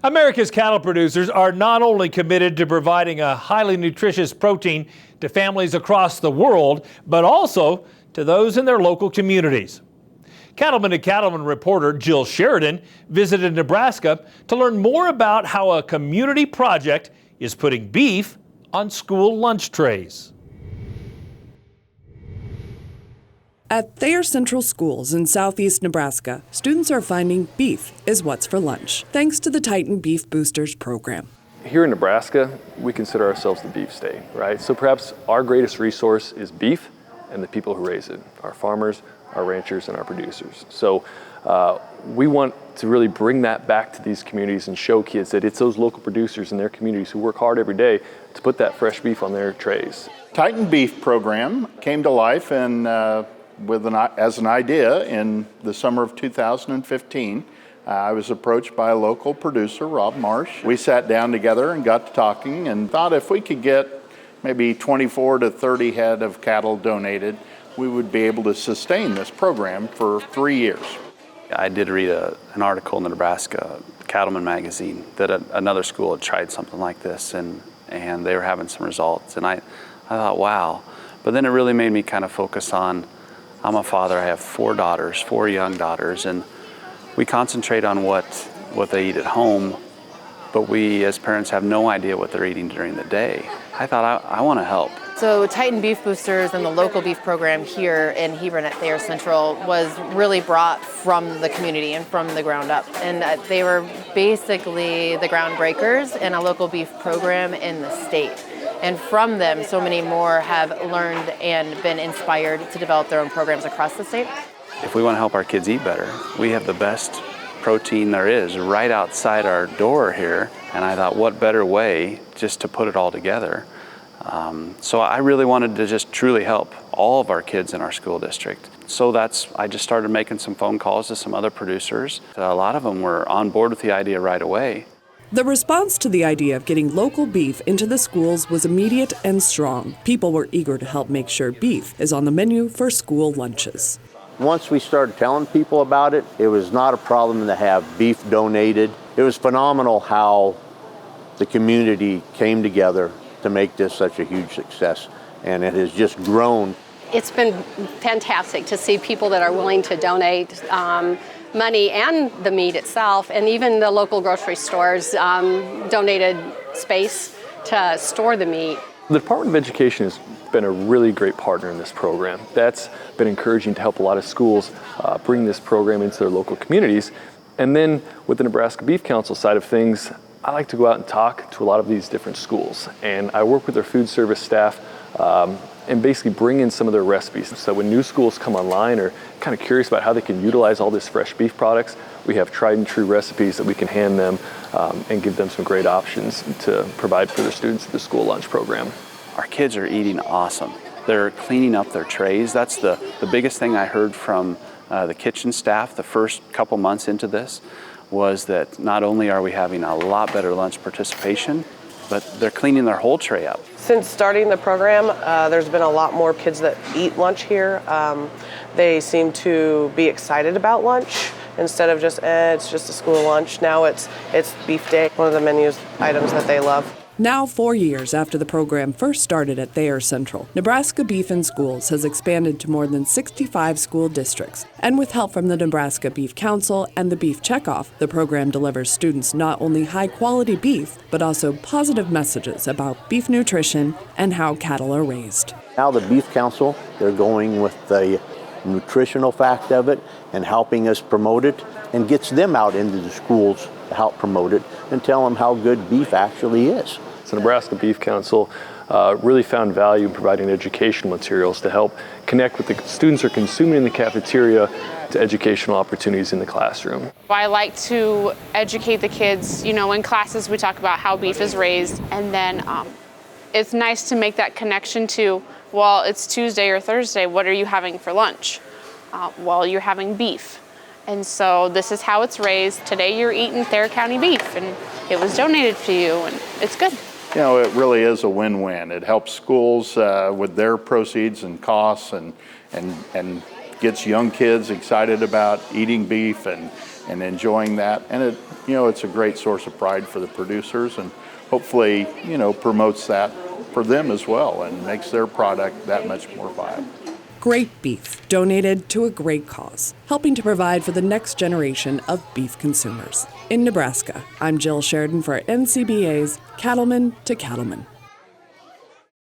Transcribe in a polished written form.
America's cattle producers are not only committed to providing a highly nutritious protein to families across the world, but also to those in their local communities. Cattleman to Cattleman reporter Jill Sheridan visited Nebraska to learn more about how a community project is putting beef on school lunch trays. At Thayer Central Schools in southeast Nebraska, students are finding beef is what's for lunch, thanks to the Titan Beef Boosters program. Here in Nebraska, we consider ourselves the beef state, right? So perhaps our greatest resource is beef and the people who raise it, our farmers, our ranchers, and our producers. So we want to really bring that back to these communities and show kids that it's those local producers in their communities who work hard every day to put that fresh beef on their trays. Titan Beef program came to life as an idea in the summer of 2015. I was approached by a local producer, Rob Marsh. We sat down together and got to talking and thought if we could get maybe 24 to 30 head of cattle donated, we would be able to sustain this program for 3 years. I did read an article in the Nebraska Cattleman magazine that another school had tried something like this and they were having some results. And I thought, wow. But then it really made me kind of focus on, I'm a father, I have 4 young daughters, and we concentrate on what they eat at home, but we as parents have no idea what they're eating during the day. I thought I want to help. So Titan Beef Boosters and the local beef program here in Hebron at Thayer Central was really brought from the community and from the ground up. And they were basically the groundbreakers in a local beef program in the state. And from them, so many more have learned and been inspired to develop their own programs across the state. If we want to help our kids eat better, we have the best protein there is right outside our door here. And I thought, what better way just to put it all together? So I really wanted to just truly help all of our kids in our school district. So I just started making some phone calls to some other producers. A lot of them were on board with the idea right away. The response to the idea of getting local beef into the schools was immediate and strong. People were eager to help make sure beef is on the menu for school lunches. Once we started telling people about it, it was not a problem to have beef donated. It was phenomenal how the community came together to make this such a huge success, and it has just grown. It's been fantastic to see people that are willing to donate money and the meat itself, and even the local grocery stores donated space to store the meat. The Department of Education has been a really great partner in this program. That's been encouraging to help a lot of schools bring this program into their local communities. And then with the Nebraska Beef Council side of things, I like to go out and talk to a lot of these different schools. And I work with their food service staff and basically bring in some of their recipes. So when new schools come online or kind of curious about how they can utilize all this fresh beef products, we have tried and true recipes that we can hand them and give them some great options to provide for their students at the school lunch program. Our kids are eating awesome. They're cleaning up their trays. That's the biggest thing I heard from the kitchen staff the first couple months into this was that not only are we having a lot better lunch participation, but they're cleaning their whole tray up. Since starting the program, there's been a lot more kids that eat lunch here. They seem to be excited about lunch instead of just, it's just a school lunch. Now it's beef day, one of the menu items that they love. Now, 4 years after the program first started at Thayer Central, Nebraska Beef in Schools has expanded to more than 65 school districts. And with help from the Nebraska Beef Council and the Beef Checkoff, the program delivers students not only high-quality beef, but also positive messages about beef nutrition and how cattle are raised. Now the Beef Council, they're going with the nutritional fact of it and helping us promote it, and gets them out into the schools to help promote it and tell them how good beef actually is. So Nebraska Beef Council really found value in providing educational materials to help connect with the students who are consuming in the cafeteria to educational opportunities in the classroom. I like to educate the kids, in classes we talk about how beef is raised, and then it's nice to make that connection to, well, it's Tuesday or Thursday, what are you having for lunch? Well, you're having beef. And so this is how it's raised. Today you're eating Thayer County beef, and it was donated to you, and it's good. It really is a win-win. It helps schools with their proceeds and costs and gets young kids excited about eating beef and and enjoying that. And it's a great source of pride for the producers, and hopefully, promotes that for them as well and makes their product that much more viable. Great beef donated to a great cause, helping to provide for the next generation of beef consumers. In Nebraska, I'm Jill Sheridan for NCBA's Cattleman to Cattleman.